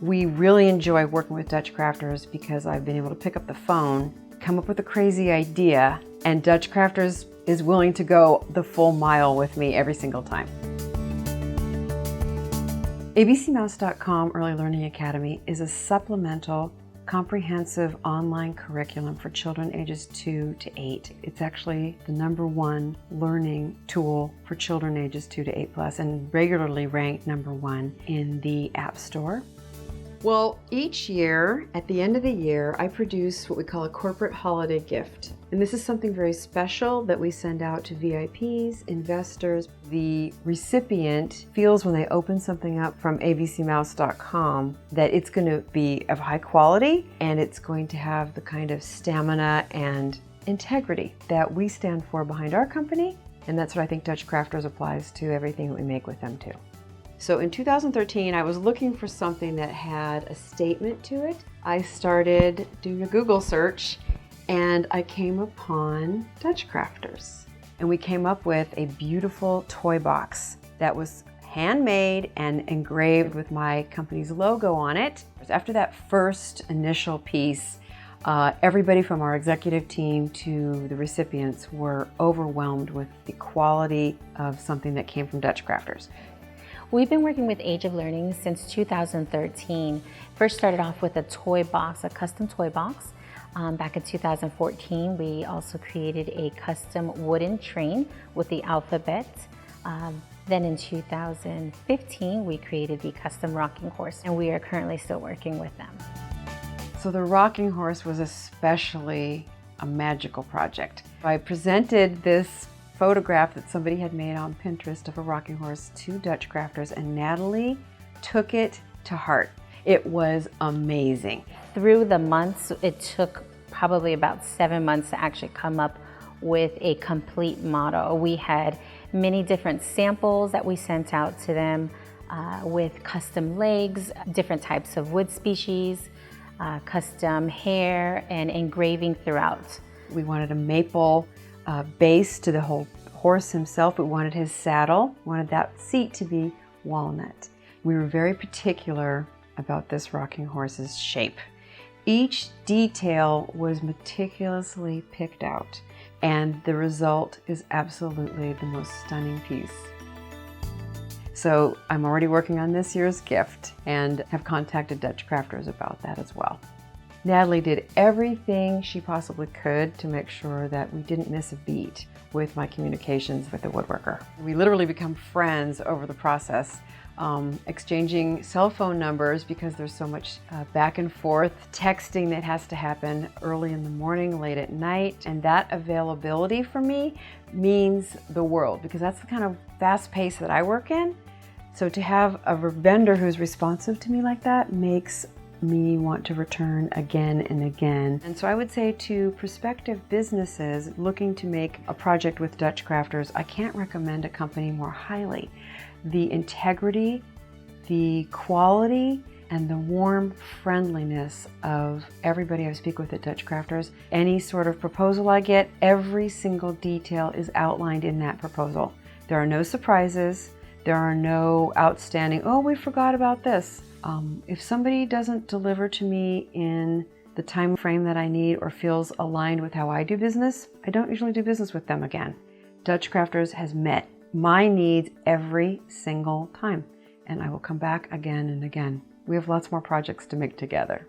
We really enjoy working with DutchCrafters because I've been able to pick up the phone, come up with a crazy idea, and DutchCrafters is willing to go the full mile with me every single time. abcmouse.com Early Learning Academy is a supplemental, comprehensive online curriculum for children ages 2 to 8. It's actually the #1 learning tool for children ages 2 to 8 plus and regularly ranked #1 in the App Store. Well, each year, at the end of the year, I produce what we call a corporate holiday gift. And this is something very special that we send out to VIPs, investors. The recipient feels when they open something up from abcmouse.com that it's going to be of high quality and it's going to have the kind of stamina and integrity that we stand for behind our company. And that's what I think DutchCrafters applies to everything that we make with them too. So in 2013, I was looking for something that had a statement to it. I started doing a Google search and I came upon DutchCrafters. And we came up with a beautiful toy box that was handmade and engraved with my company's logo on it. After that first initial piece, everybody from our executive team to the recipients were overwhelmed with the quality of something that came from DutchCrafters. We've been working with Age of Learning since 2013. First started off with a toy box, a custom toy box. Back in 2014, we also created a custom wooden train with the alphabet. Then in 2015, we created the custom rocking horse, and we are currently still working with them. So the rocking horse was especially a magical project. I presented this photograph that somebody had made on Pinterest of a rocking horse to DutchCrafters, and Natalie took it to heart. It was amazing. Through the months, it took probably about 7 months to actually come up with a complete model. We had many different samples that we sent out to them with custom legs, different types of wood species, custom hair, and engraving throughout. We wanted a maple base to the whole horse himself. We wanted his saddle, wanted that seat to be walnut. We were very particular about this rocking horse's shape. Each detail was meticulously picked out, and the result is absolutely the most stunning piece. So I'm already working on this year's gift and have contacted DutchCrafters about that as well. Natalie did everything she possibly could to make sure that we didn't miss a beat with my communications with the woodworker. We literally become friends over the process, exchanging cell phone numbers because there's so much back and forth, texting that has to happen early in the morning, late at night, and that availability for me means the world because that's the kind of fast pace that I work in. So to have a vendor who's responsive to me like that makes me want to return again and again. And so I would say to prospective businesses looking to make a project with DutchCrafters, I can't recommend a company more highly. The integrity, the quality, and the warm friendliness of everybody I speak with at DutchCrafters. Any sort of proposal I get, every single detail is outlined in that proposal. There are no surprises. There are no outstanding, oh, we forgot about this. If somebody doesn't deliver to me in the time frame that I need or feels aligned with how I do business, I don't usually do business with them again. DutchCrafters has met my needs every single time, and I will come back again and again. We have lots more projects to make together.